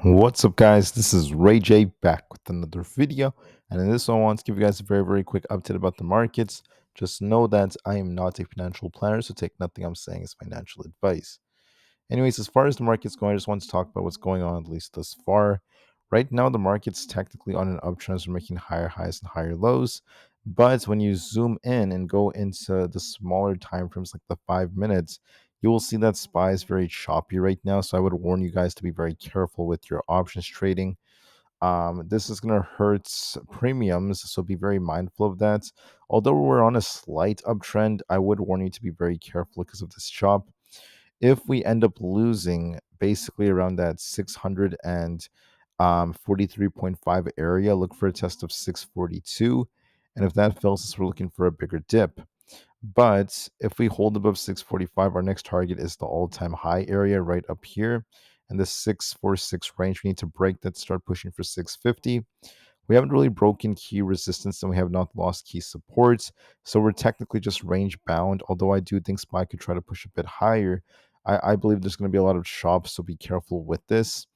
What's up, guys? This is Rey-Jay back with another video, and in this one, I want to give you guys a very quick update about the markets. Just know that I am not a financial planner, so take nothing I'm saying as financial advice. Anyways, as far as the market's going, I just want to talk about what's going on, at least thus far. Right now, the market's technically on an uptrend, so we're making higher highs and higher lows. But when you zoom in and go into the smaller time frames, like the 5 minutes, you will see that SPY is very choppy right now. So I would warn you guys to be very careful with your options trading. This is going to hurt premiums, so be very mindful of that. Although we're on a slight uptrend, I would warn you to be very careful because of this chop. If we end up losing basically around that 643.5 area, look for a test of 642. And if that fails, we're looking for a bigger dip. But if we hold above 645, our next target is the all-time high area right up here. And the 646 range, we need to break that, start pushing for 650. We haven't really broken key resistance and we have not lost key supports. So we're technically just range bound. Although I do think SPY could try to push a bit higher, I believe there's going to be a lot of shops, so be careful with this.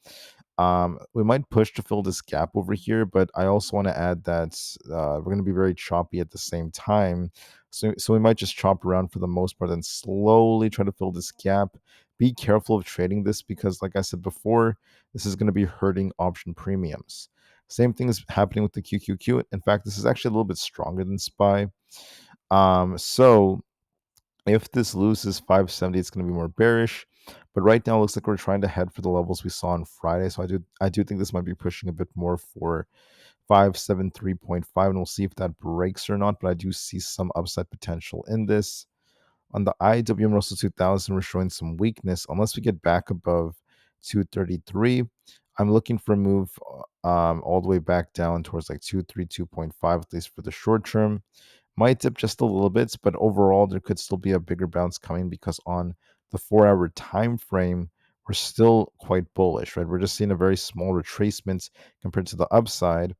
We might push to fill this gap over here, but I also want to add that we're going to be very choppy at the same time. So we might just chop around for the most part and slowly try to fill this gap. Be careful of trading this because, like I said before, this is going to be hurting option premiums. Same thing is happening with the QQQ. In fact, this is actually a little bit stronger than SPY. So if this loses 570, it's going to be more bearish. But right now, it looks like we're trying to head for the levels we saw on Friday. So I do think this might be pushing a bit more for 573.5, and we'll see if that breaks or not. But I do see some upside potential in this. On the IWM Russell 2000, we're showing some weakness unless we get back above 233. I'm looking for a move all the way back down towards like 232.5, at least for the short term. Might dip just a little bit, but overall, there could still be a bigger bounce coming because on the 4-hour time frame, we're still quite bullish, right? We're just seeing a very small retracement compared to the upside.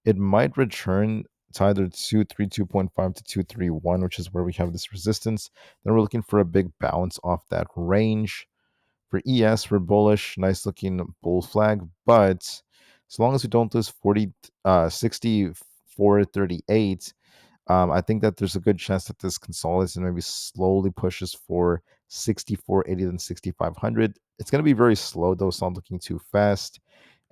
It might return to either 232.5 to 231, which is where we have this resistance. Then we're looking for a big bounce off that range. For ES, we're bullish, nice looking bull flag, but as long as we don't lose 64.38, I think that there's a good chance that this consolidates and maybe slowly pushes for 64.80 then 6,500. It's going to be very slow though. It's not looking too fast.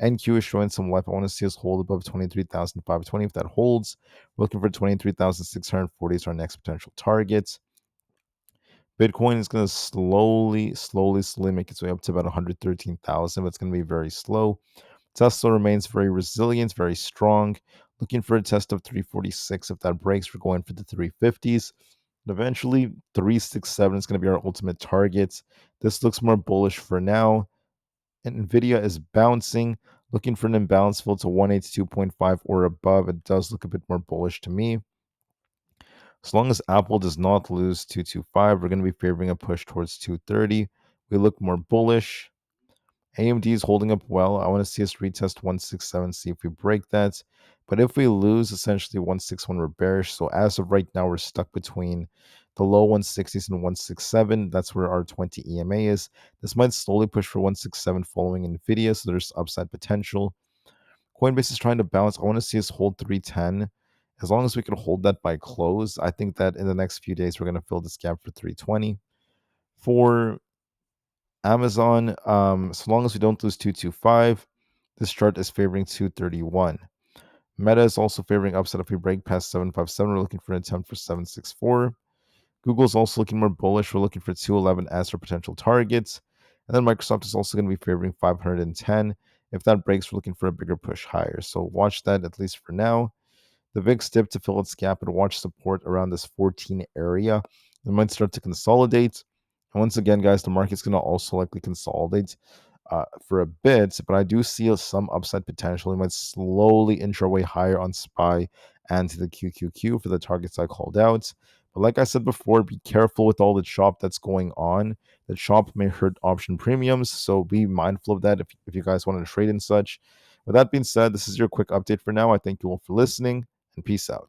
NQ is showing some life. I want to see us hold above 23,520. If that holds, we're looking for 23,640 is our next potential target. Bitcoin is going to slowly make its way up to about 113,000, but it's going to be very slow. Tesla remains very resilient, very strong. Looking for a test of 346. If that breaks, we're going for the 350s. And eventually, 367 is going to be our ultimate target. This looks more bullish for now. And Nvda is bouncing, looking for an imbalance fill to 182.5 or above. It does look a bit more bullish to me. As long as Apple does not lose 225, we're going to be favoring a push towards 230. We look more bullish. AMD is holding up well. I want to see us retest 167, see if we break that. But if we lose, essentially 161, we're bearish. So as of right now, we're stuck between the low 160s and 167. That's where our 20 EMA is. This might slowly push for 167 following Nvda, so there's upside potential. Coinbase is trying to bounce. I want to see us hold 310. As long as we can hold that by close, I think that in the next few days, we're going to fill this gap for 320. For Amazon, so long as we don't lose 225, this chart is favoring 231. Meta is also favoring upside if we break past 757. We're looking for an attempt for 764. Google's also looking more bullish. We're looking for 211 as our potential targets. And then Microsoft is also going to be favoring 510. If that breaks, we're looking for a bigger push higher. So watch that at least for now. The VIX dip to fill its gap and watch support around this 14 area. It might start to consolidate. And once again, guys, the market's going to also likely consolidate for a bit, but I do see some upside potential. We might slowly inch our way higher on SPY and to the QQQ for the targets I called out. But like I said before, be careful with all the chop that's going on. The chop may hurt option premiums, so be mindful of that if you guys want to trade and such. With that being said, this is your quick update for now. I thank you all for listening, and peace out.